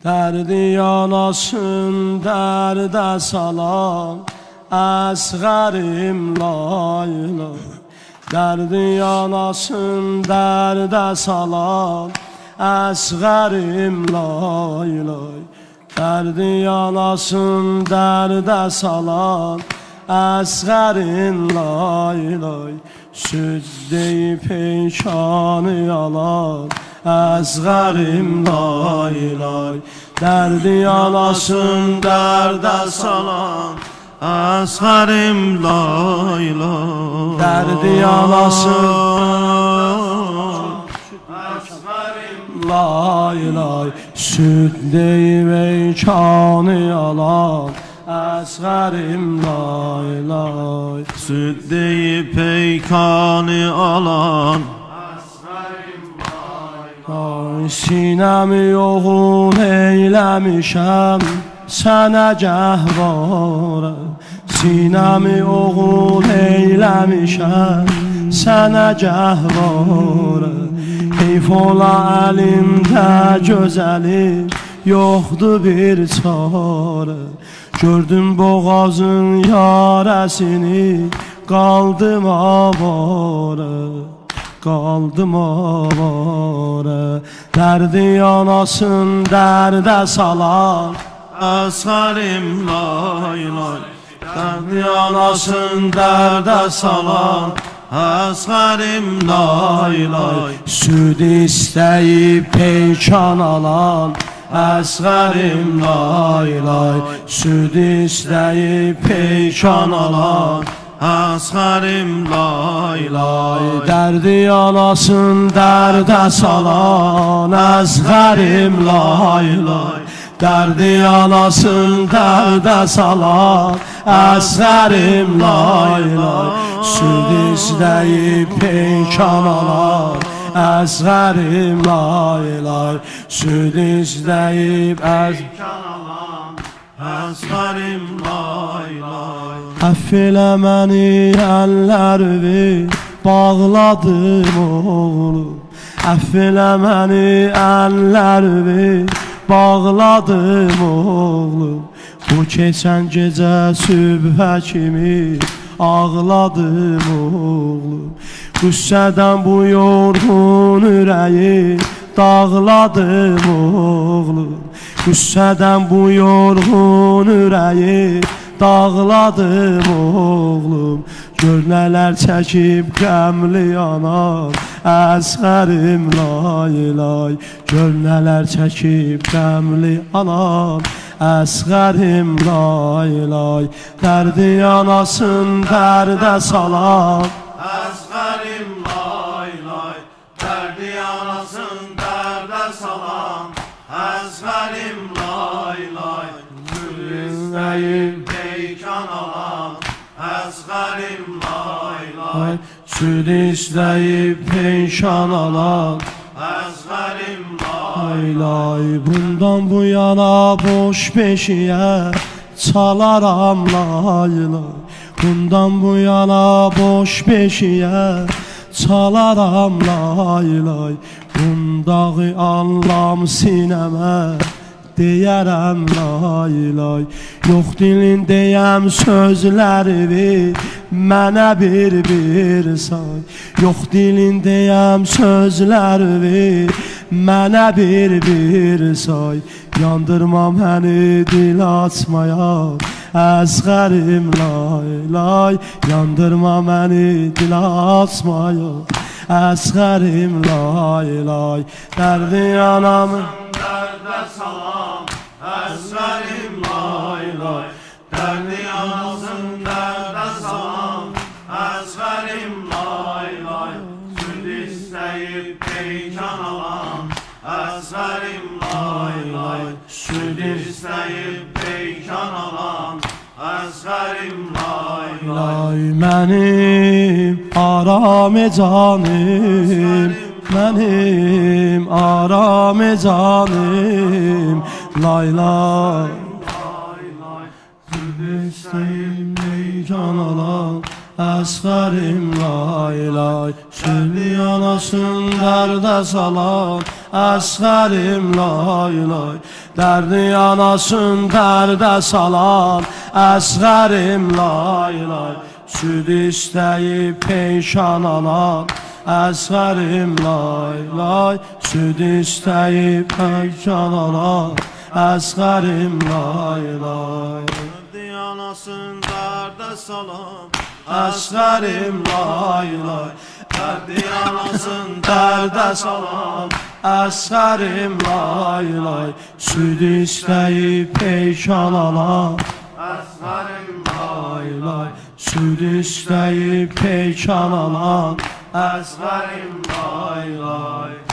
Derdi yanasın derde salan Əsğərim lay lay. Derdi yanasın derde salan Əsğərim lay lay. Derdi yanasın derde salan Əsğərin lay lay. Süd deyib peykanı yalan Əsğərim lay lay. Derdi yanasın derde salan Əsğərim lay lay. Derdi yanasın Əsğərim lay lay. Süd deyib peykanı yalan Əsğərim lay lay. Süd deyib peykanı alan Ay, sinəmi yoğun eyləmişəm sənə gəhvarə. Sinəmi yoğun eyləmişəm sənə gəhvarə. Heyf ola əlimdə gözəlim yoxdur bir çarə. Gördüm boğazın yarəsini qaldım avara. Qaldım avara. Derdi yanasın derde salan Əsğərim lay lay. Derdi yanasın derde salan Əsğərim lay lay. Süd istəyib peykan alan Əsğərim lay lay. Süd istəyib peykan alan Əsğərim lay lay. Derdi yanasın derde salan Əsğərim lay lay. Derdi yanasın derde salan Əsğərim lay lay. Süd istəyib peykan alan Əsğərim lay lay. Süd istəyib Əsğərim lay lay. Əff elə məni əllərimi bağladım oğlum. Əff elə məni əllərimi bağladım oğlum. Bu keçən gecə sübhə kimi ağladım oğlum. Qüssədən bu yorğun ürəyi dağladım oğlum. Qüssədən bu yorğun ürəyi dağladım oğlum. Gör nələr çəkib qəmli yanar Əsğərim lay lay. Gör nələr çəkib qəmli yanar Əsğərim lay lay. Derdi yanasın derde salan Əsğərim lay lay. Derdi yanasın derde salan Əsğərim lay lay. Gülüstəyib peykan alan Əsğərim lay lay. Süd istəyib peykan alan Əsğərim lay lay. Bundan bu yana boş beşiyə çalaram lay lay. Bundan bu yana boş beşiyə çalaram lay lay. Bundağı anlam sinəmə deyərəm lay lay. Yox dilindəyəm sözlərimi mənə bir say. Yox dilindəyəm sözlərimi mənə bir say. Yandırma məni dil açmaya Əsğərim lay lay. Yandırma məni dil açmaya Əsğərim lay lay. Derdi yanamı derde salan Əsğərim lay lay. Derdi yanasın derde salan Əsğərim lay lay. Süd istəyib peykan alan Əsğərim lay lay. Süd istəyib peykan alan Əsğərim lay lay. Mənim aram canım, mənim aram canım lay lay. Süd İstəyim peykan alan əsğərim lay lay. Südü yanasın dərdə salan, əsğərim lay lay. Dərdi yanasın dərdə salan, əsğərim lay lay. Süd istəyib peyşan alan, əsğərim lay lay. Süd istəyib peyşan alan, əsğərim lay lay. Dərdi anasın dərdə salan, Əsğərim lay lay. dərdi anasın dərdə salan, Əsğərim lay lay. Süd istəyib peyşan alan, əsğərim lay lay. Süd istəyib peyşan alan, əsğərim lay lay.